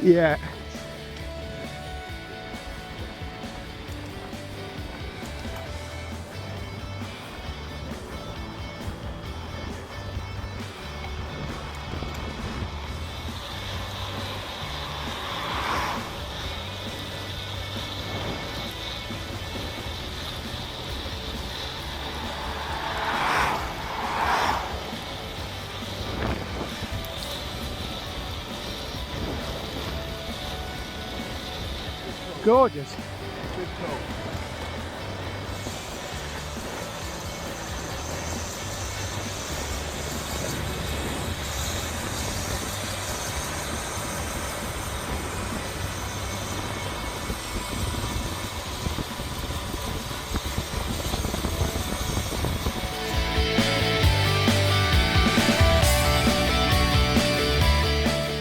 Yeah. Gorgeous. Good call.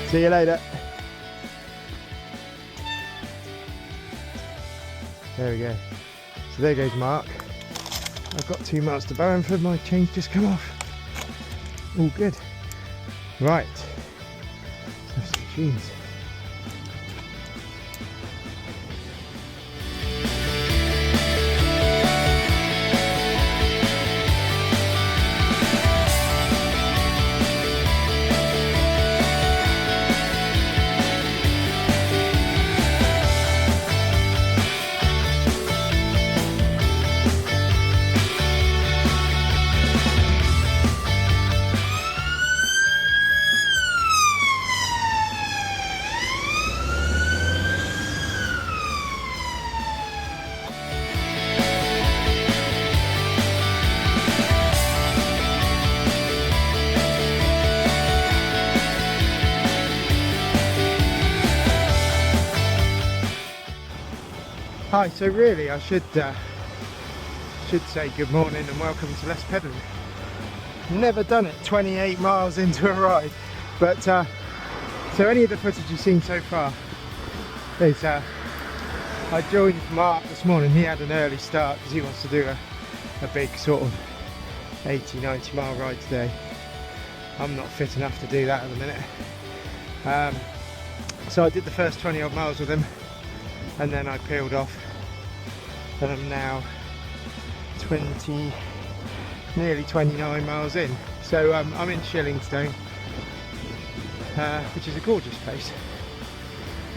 See you later. There we go. So there goes Mark. I've got 2 miles to Barrenford. My chain's just come off. All good. Right. Let's have some tunes. Hi, so really I should say good morning and welcome to Less Pedaling. Never done it 28 miles into a ride, but so any of the footage you've seen so far is I joined Mark this morning. He had an early start because he wants to do a big sort of 80-90 mile ride today. I'm not fit enough to do that at the minute, so I did the first 20 odd miles with him and then I peeled off, and I'm now nearly 29 miles in. So I'm in Shillingstone, which is a gorgeous place.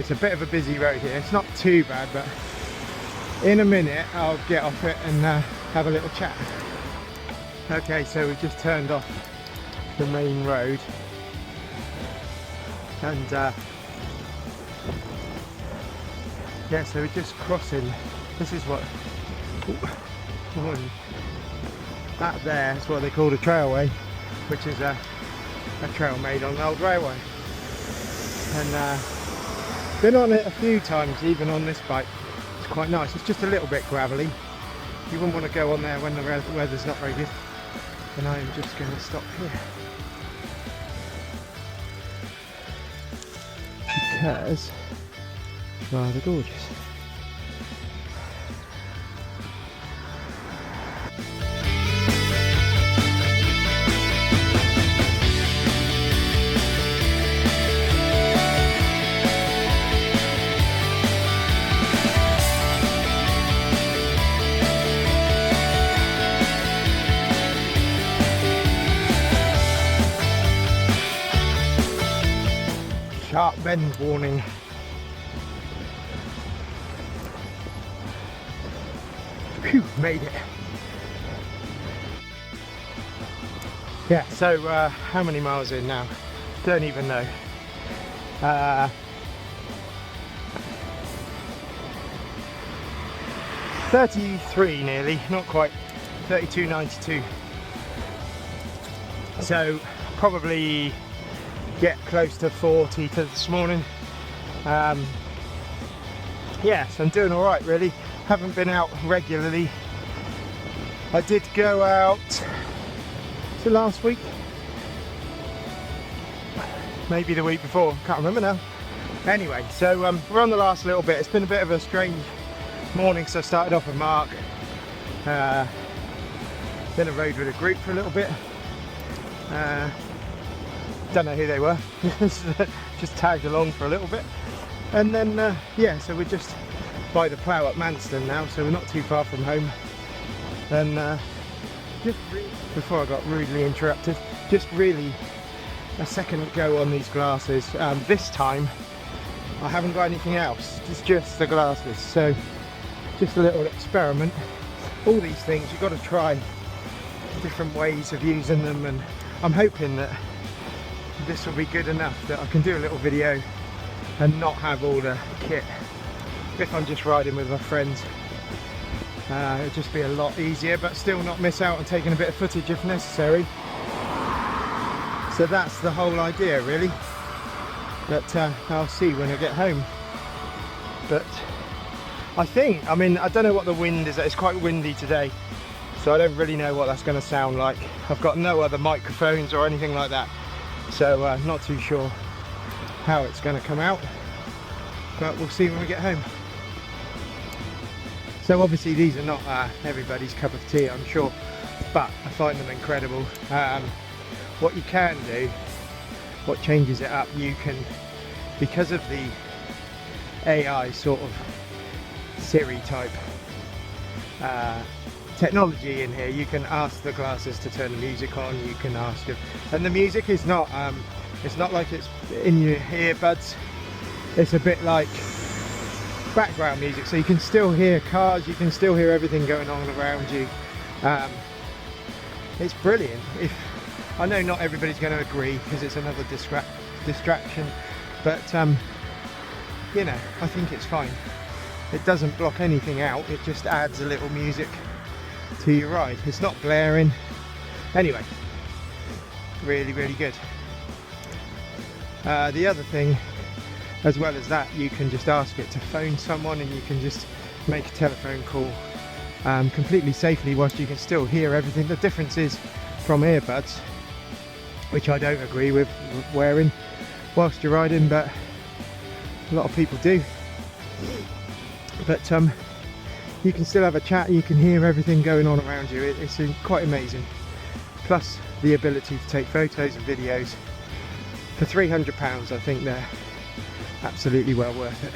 It's a bit of a busy road here. It's not too bad, but in a minute I'll get off it and have a little chat. Okay, so we just turned off the main road and yeah, so we're just crossing. This is what that there is what they call a trailway, which is a trail made on the old railway. And been on it a few times, even on this bike. It's quite nice. It's just a little bit gravelly. You wouldn't want to go on there when the weather's not very good. And I am just going to stop here because it's rather gorgeous. Sharp bend warning. Phew, made it. Yeah, so how many miles in now? Don't even know. 33 nearly, not quite. 32.92. So probably get close to 40 to this morning. Yeah, so I'm doing all right really. Haven't been out regularly. I did go out last week, maybe the week before, can't remember now. Anyway, so we're on the last little bit. It's been a bit of a strange morning, so I started off with Mark, then I rode with a group for a little bit, don't know who they were. Just tagged along for a little bit, and then yeah, so we're just by the plough at Manston now, so we're not too far from home. And just before I got rudely interrupted, just really a second go on these glasses. This time I haven't got anything else, it's just the glasses, so just a little experiment. All these things you've got to try different ways of using them, and I'm hoping that this will be good enough that I can do a little video and not have all the kit if I'm just riding with my friends. It'll just be a lot easier, but still not miss out on taking a bit of footage if necessary. So that's the whole idea really, but I'll see when I get home. But I mean I don't know what the wind is, it's quite windy today, so I don't really know what that's going to sound like. I've got no other microphones or anything like that, so not too sure how it's going to come out, but we'll see when we get home. So obviously these are not everybody's cup of tea, I'm sure, but I find them incredible. What you can do, what changes it up, you can, because of the AI sort of Siri type technology in here, you can ask the glasses to turn the music on, you can ask them, and the music is not it's not like it's in your earbuds, it's a bit like background music, so you can still hear cars, you can still hear everything going on around you. It's brilliant. I know not everybody's going to agree because it's another distraction, but you know, I think it's fine. It doesn't block anything out, it just adds a little music to your ride. It's not blaring. Anyway, really good. The other thing, as well as that, you can just ask it to phone someone, and you can just make a telephone call completely safely whilst you can still hear everything. The difference is from earbuds, which I don't agree with wearing whilst you're riding, but a lot of people do. But you can still have a chat, you can hear everything going on around you. It's quite amazing. Plus the ability to take photos and videos. For £300 I think they're absolutely well worth it.